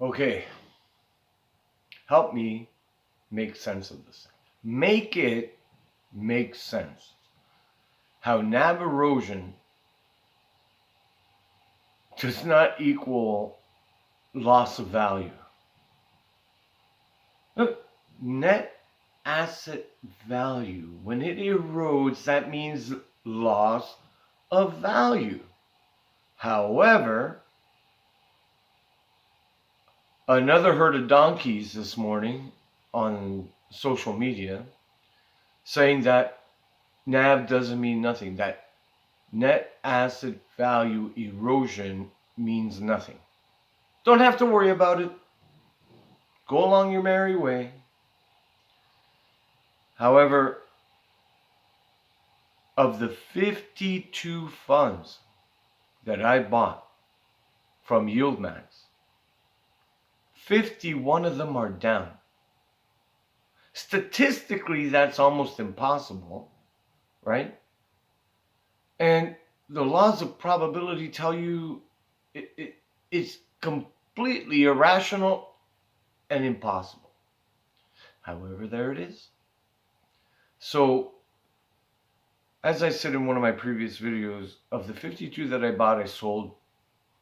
Okay, help me make sense of this thing. Make it make sense. How NAV erosion does not equal loss of value. Look, net asset value, when it erodes, that means loss of value. However, another herd of donkeys this morning on social media saying that NAV doesn't mean nothing, that net asset value erosion means nothing. Don't have to worry about it. Go along your merry way. However, of the 52 funds that I bought from YEILDMAX, 51 of them are down. Statistically, that's almost impossible, right? And the laws of probability tell you it's completely irrational and impossible. However, there it is. So, as I said in one of my previous videos, of the 52 that I bought, I sold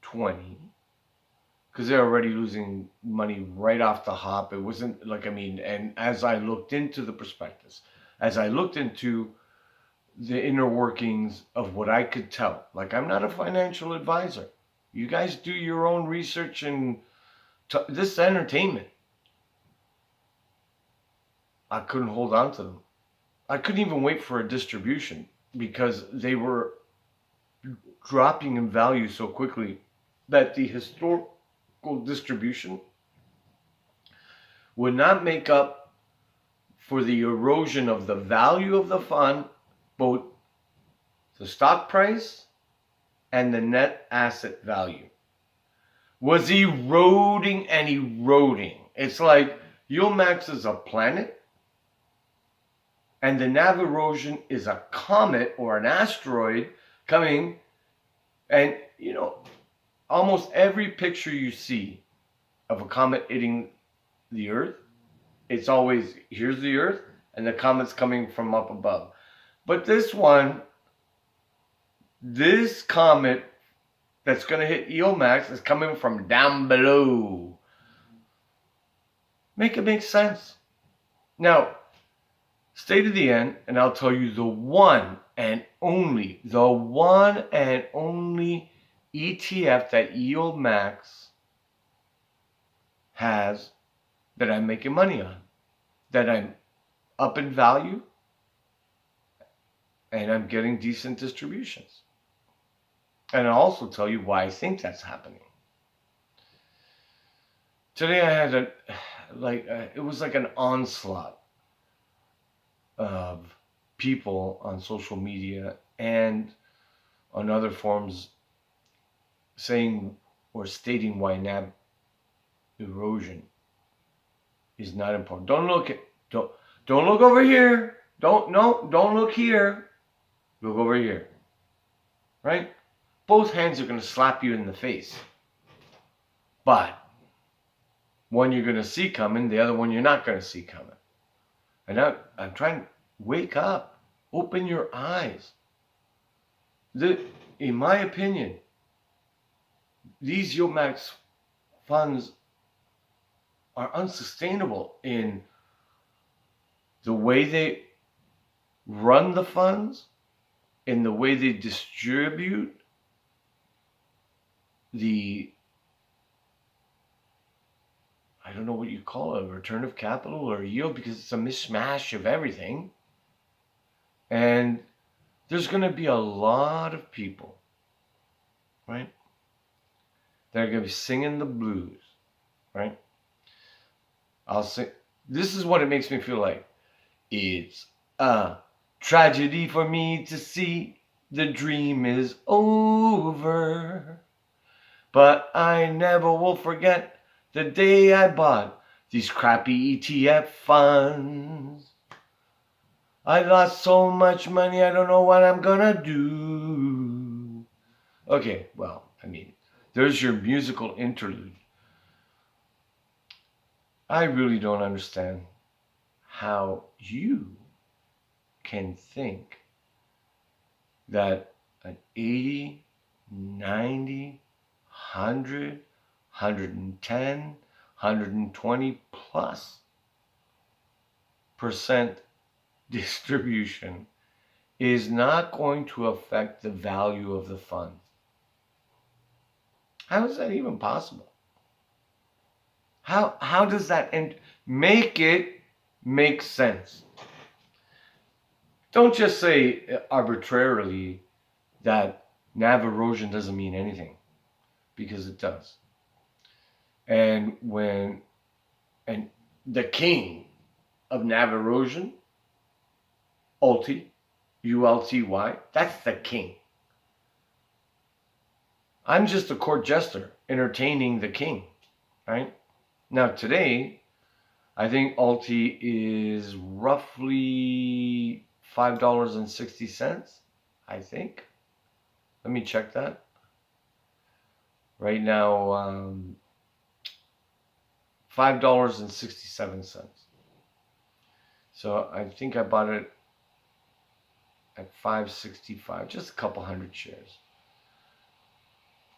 20. Because they're already losing money right off the hop. It wasn't like, and as I looked into the prospectus, as I looked into the inner workings of what I could tell, like, I'm not a financial advisor. You guys do your own research, and this is entertainment. I couldn't hold on to them. I couldn't even wait for a distribution because they were dropping in value so quickly that the historical distribution would not make up for the erosion of the value of the fund, both the stock price and the net asset value was eroding and eroding. It's like YEILDMAX is a planet and the NAV erosion is a comet or an asteroid coming, and almost every picture you see of a comet hitting the Earth, it's always, here's the Earth, and the comet's coming from up above. But this comet that's going to hit YEILDMAX is coming from down below. Make it make sense. Now, stay to the end, and I'll tell you the one and only ETF that YEILDMAX has that I'm making money on, that I'm up in value, and I'm getting decent distributions. And I'll also tell you why I think that's happening. Today I had it was like an onslaught of people on social media and on other forums saying or stating why NAV erosion is not important. Don't look over here. Don't look here. Look over here. Right? Both hands are going to slap you in the face. But one you're going to see coming, the other one you're not going to see coming. And now I'm trying to wake up. Open your eyes. In my opinion, these YEILDMAX funds are unsustainable in the way they run the funds, in the way they distribute I don't know what you call it, return of capital or yield, because it's a mishmash of everything. And there's going to be a lot of people, right, that are going to be singing the blues, right? I'll say, this is what it makes me feel like. It's a tragedy for me to see the dream is over, but I never will forget the day I bought these crappy ETF funds. I lost so much money, I don't know what I'm gonna do. Okay, well, there's your musical interlude. I really don't understand how you can think that an 80, 90, 100, 110, 120 plus % distribution is not going to affect the value of the fund. How is that even possible? How does that make it make sense? Don't just say arbitrarily that NAV erosion doesn't mean anything, because it does. And the king of NAV erosion, ULTY, that's the king. I'm just a court jester entertaining the king, right? Now today, I think Alti is roughly $5.60, I think. Let me check that. Right now, $5.67. So I think I bought it at $5.65, just a couple hundred shares.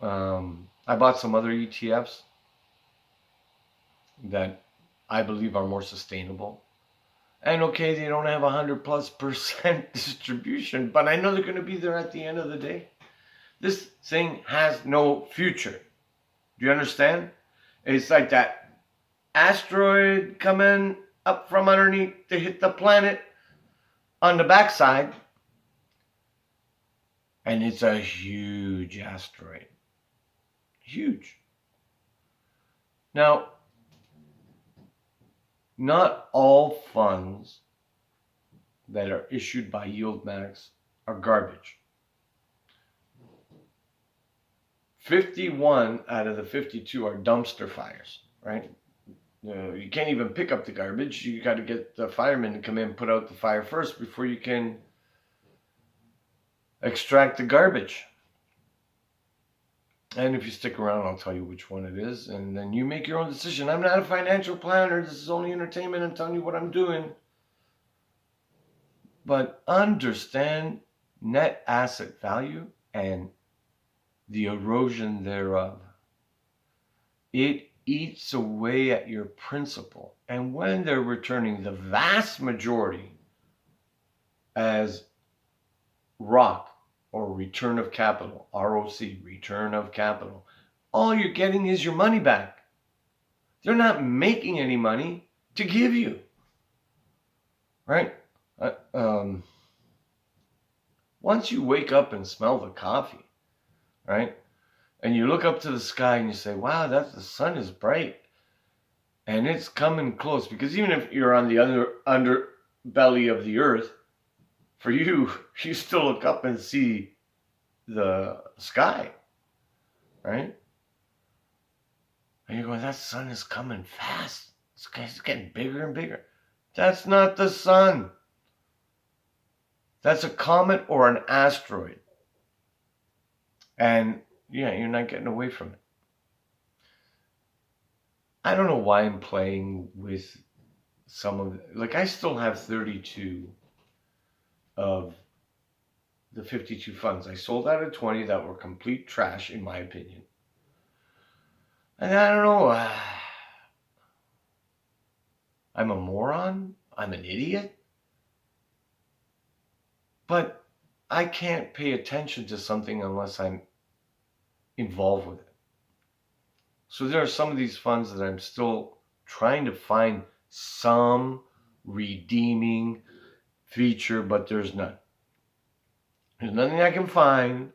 I bought some other ETFs that I believe are more sustainable. And okay, they don't have 100+% distribution, but I know they're going to be there at the end of the day. This thing has no future. Do you understand? It's like that asteroid coming up from underneath to hit the planet on the backside. And it's a huge asteroid. Huge. Now, not all funds that are issued by YEILDMAX are garbage. 51 out of the 52 are dumpster fires, right? You can't even pick up the garbage. You got to get the firemen to come in and put out the fire first before you can extract the garbage. And if you stick around, I'll tell you which one it is, and then you make your own decision. I'm not a financial planner. This is only entertainment. I'm telling you what I'm doing. But understand net asset value and the erosion thereof. It eats away at your principal. And when they're returning the vast majority as ROC, or return of capital, ROC, return of capital, all you're getting is your money back. They're not making any money to give you, right? Once you wake up and smell the coffee, right, and you look up to the sky and you say, wow, the sun is bright and it's coming close, because even if you're on the underbelly of the earth, for you still look up and see the sky, right? And you're going, that sun is coming fast. It's getting bigger and bigger. That's not the sun. That's a comet or an asteroid. And yeah, you're not getting away from it. I don't know why I'm playing with some of it. Like, I still have 32 of the 52 funds. I sold out of 20 that were complete trash, in my opinion. And I don't know. I'm a moron. I'm an idiot. But I can't pay attention to something unless I'm involved with it. So there are some of these funds that I'm still trying to find some redeeming feature, but there's none. There's nothing I can find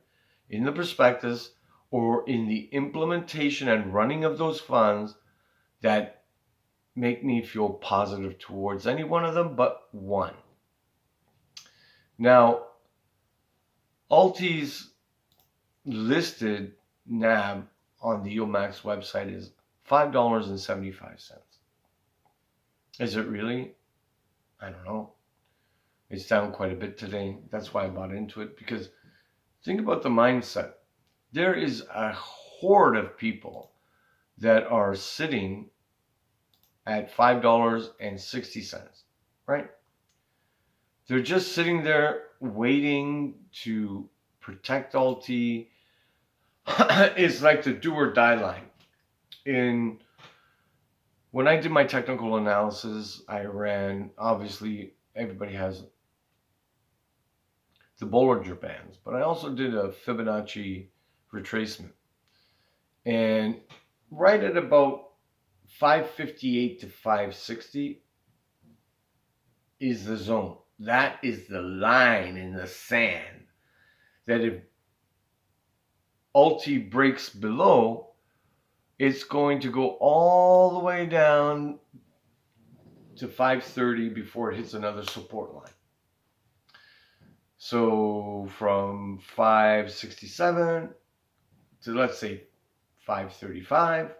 in the prospectus or in the implementation and running of those funds that make me feel positive towards any one of them but one. Now, Alti's listed NAV on the YEILDMAX website is $5.75. Is it really? I don't know. It's down quite a bit today. That's why I bought into it, because think about the mindset. There is a horde of people that are sitting at $5.60, right? They're just sitting there waiting to protect Alti. It's like the do or die line. When I did my technical analysis, I ran, obviously, everybody has the Bollinger Bands, but I also did a Fibonacci retracement. And right at about 558 to 560 is the zone. That is the line in the sand that if Alti breaks below, it's going to go all the way down to 530 before it hits another support line. So from 567 to, let's say, 535,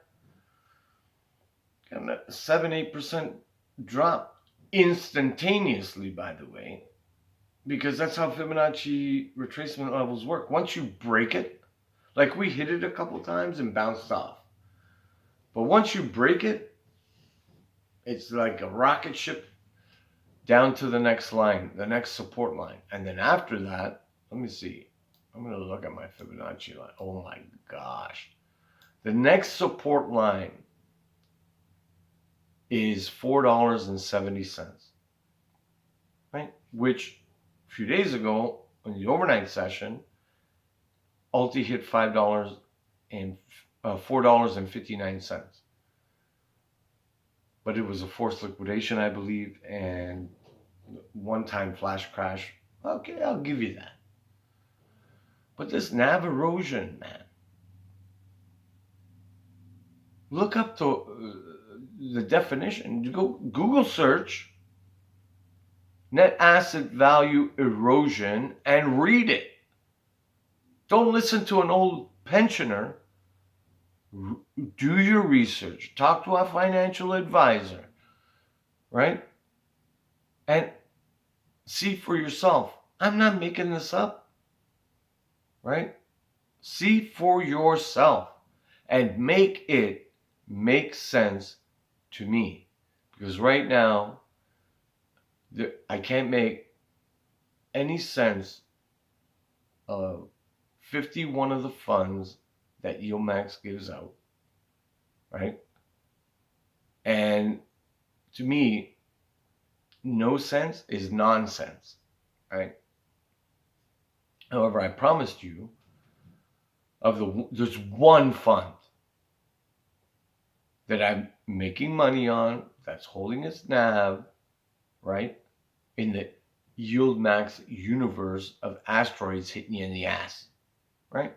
and a 7-8% drop instantaneously, by the way, because that's how Fibonacci retracement levels work. Once you break it, like we hit it a couple times and bounced off, but once you break it, it's like a rocket ship down to the next line, the next support line. And then after that, let me see. I'm going to look at my Fibonacci line. Oh my gosh. The next support line is $4.70, right? Which a few days ago in the overnight session, Alti hit $5 and $4.59. But it was a forced liquidation, I believe, and one-time flash crash. Okay, I'll give you that. But this NAV erosion, man. Look up the definition. You go Google search net asset value erosion and read it. Don't listen to an old pensioner. Do your research. Talk to a financial advisor, right? And see for yourself. I'm not making this up, right? See for yourself and make it make sense to me. Because right now, I can't make any sense of 51 of the funds that YEILDMAX gives out, right? And to me, no sense is nonsense, right? However, I promised you there's one fund that I'm making money on that's holding its NAV, right? In the YEILDMAX universe of asteroids hitting you in the ass, right?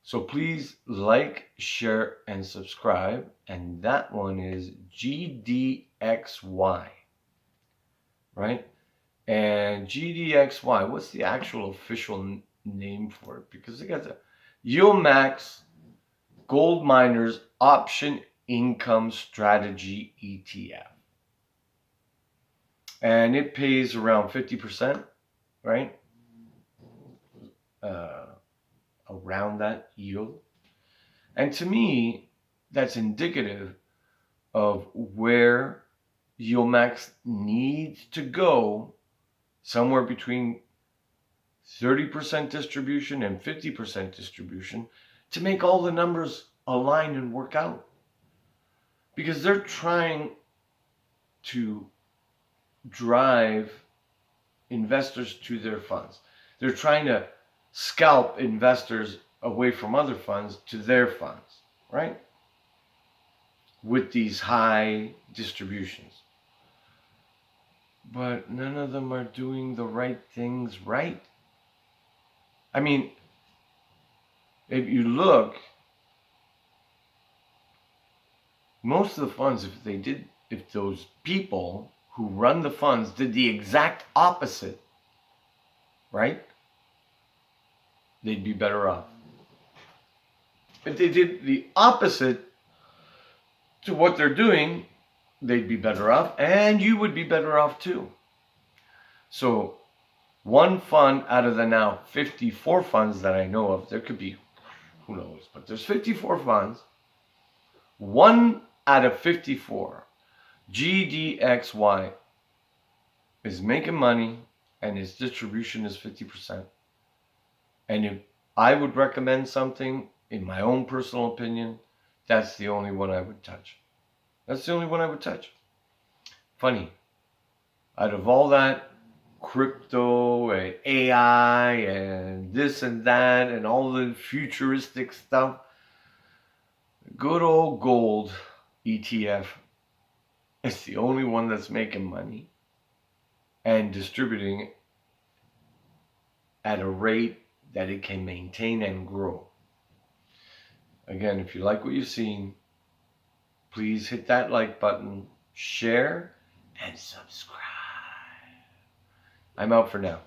So please like, share, and subscribe. And that one is GDXY, right? And GDXY, what's the actual official name for it? Because they got the YEILDMAX Gold Miners Option Income Strategy ETF. And it pays around 50%, right? Around that yield. And to me, that's indicative of where YEILDMAX needs to go, somewhere between 30% distribution and 50% distribution, to make all the numbers align and work out. Because they're trying to drive investors to their funds. They're trying to scalp investors away from other funds to their funds, right? With these high distributions. But none of them are doing the right things right. I mean, if you look, most of the funds, if those people who run the funds did the exact opposite, right? They'd be better off. If they did the opposite to what they're doing, they'd be better off, and you would be better off too. So one fund out of the now 54 funds that I know of, there could be, who knows, but there's 54 funds. One out of 54, GDXY is making money and its distribution is 50%. And if I would recommend something, in my own personal opinion, that's the only one I would touch. That's the only one I would touch. Funny. Out of all that crypto and AI and this and that and all the futuristic stuff, good old gold ETF is the only one that's making money and distributing at a rate that it can maintain and grow. Again, if you like what you've seen, please hit that like button, share, and subscribe. I'm out for now.